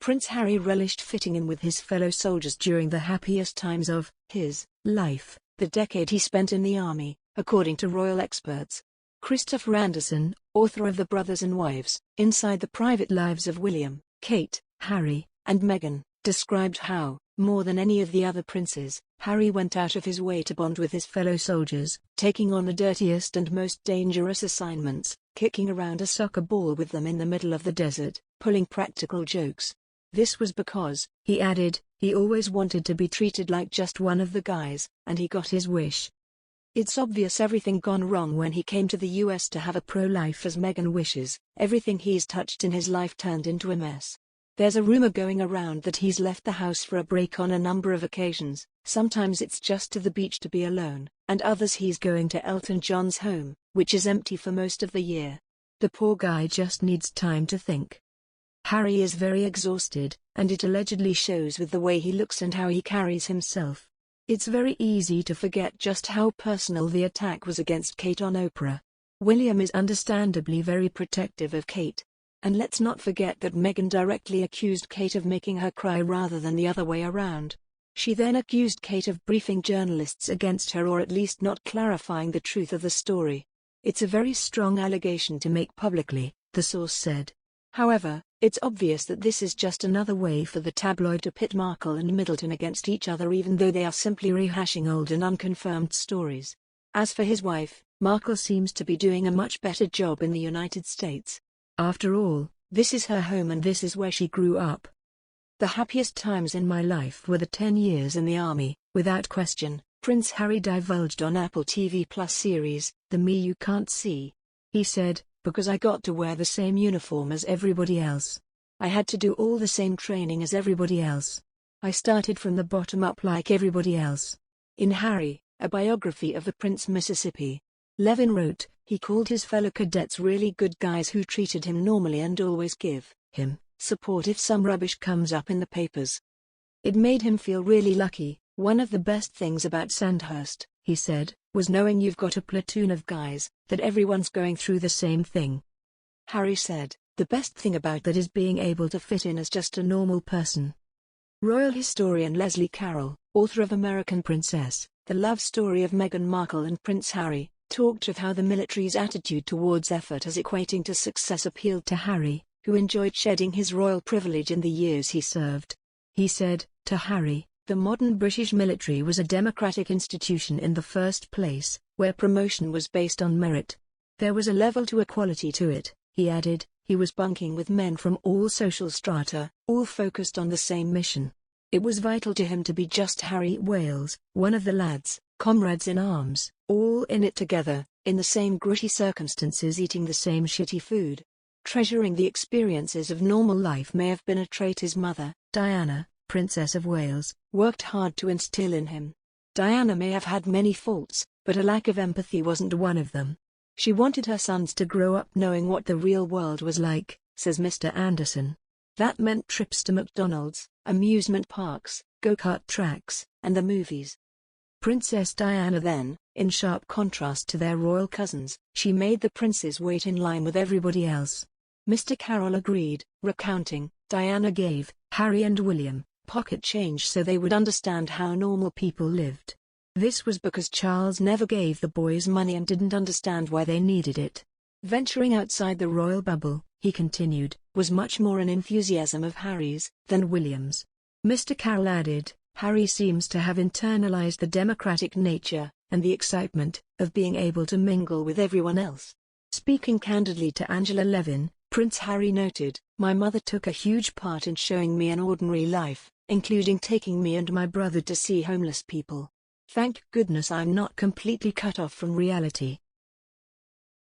Prince Harry relished fitting in with his fellow soldiers during the happiest times of his life, the decade he spent in the army, according to royal experts. Christopher Anderson, author of The Brothers and Wives, Inside the Private Lives of William, Kate, Harry, and Meghan, described how, more than any of the other princes, Harry went out of his way to bond with his fellow soldiers, taking on the dirtiest and most dangerous assignments, kicking around a soccer ball with them in the middle of the desert, pulling practical jokes. This was because, he added, he always wanted to be treated like just one of the guys, and he got his wish. It's obvious everything gone wrong when he came to the US to have a pro-life as Meghan wishes. Everything he's touched in his life turned into a mess. There's a rumor going around that he's left the house for a break on a number of occasions. Sometimes it's just to the beach to be alone, and others he's going to Elton John's home, which is empty for most of the year. The poor guy just needs time to think. Harry is very exhausted, and it allegedly shows with the way he looks and how he carries himself. It's very easy to forget just how personal the attack was against Kate on Oprah. William is understandably very protective of Kate. And let's not forget that Meghan directly accused Kate of making her cry rather than the other way around. She then accused Kate of briefing journalists against her or at least not clarifying the truth of the story. It's a very strong allegation to make publicly, the source said. However, it's obvious that this is just another way for the tabloid to pit Markle and Middleton against each other, even though they are simply rehashing old and unconfirmed stories. As for his wife, Markle seems to be doing a much better job in the United States. After all, this is her home and this is where she grew up. The happiest times in my life were the 10 years in the army, without question, Prince Harry divulged on Apple TV Plus series, The Me You Can't See. He said, because I got to wear the same uniform as everybody else. I had to do all the same training as everybody else. I started from the bottom up like everybody else. In Harry, a biography of the Prince Mississippi, Levin wrote, he called his fellow cadets really good guys who treated him normally and always give him support if some rubbish comes up in the papers. It made him feel really lucky. One of the best things about Sandhurst, he said, was knowing you've got a platoon of guys, that everyone's going through the same thing. Harry said, the best thing about that is being able to fit in as just a normal person. Royal historian Leslie Carroll, author of American Princess, The Love Story of Meghan Markle and Prince Harry, talked of how the military's attitude towards effort as equating to success appealed to Harry, who enjoyed shedding his royal privilege in the years he served. He said, to Harry, the modern British military was a democratic institution in the first place, where promotion was based on merit. There was a level to equality to it, he added. He was bunking with men from all social strata, all focused on the same mission. It was vital to him to be just Harry Wales, one of the lads, comrades in arms, all in it together, in the same gritty circumstances, eating the same shitty food. Treasuring the experiences of normal life may have been a trait his mother, Diana, Princess of Wales, worked hard to instill in him. Diana may have had many faults, but a lack of empathy wasn't one of them. She wanted her sons to grow up knowing what the real world was like, says Mr. Anderson. That meant trips to McDonald's, amusement parks, go-kart tracks, and the movies. Princess Diana then, in sharp contrast to their royal cousins, she made the princes wait in line with everybody else. Mr. Carroll agreed, recounting, Diana gave Harry and William pocket change so they would understand how normal people lived. This was because Charles never gave the boys money and didn't understand why they needed it. Venturing outside the royal bubble, he continued, was much more an enthusiasm of Harry's than William's. Mr. Carroll added, Harry seems to have internalized the democratic nature, and the excitement, of being able to mingle with everyone else. Speaking candidly to Angela Levin, Prince Harry noted, my mother took a huge part in showing me an ordinary life, including taking me and my brother to see homeless people. Thank goodness I'm not completely cut off from reality.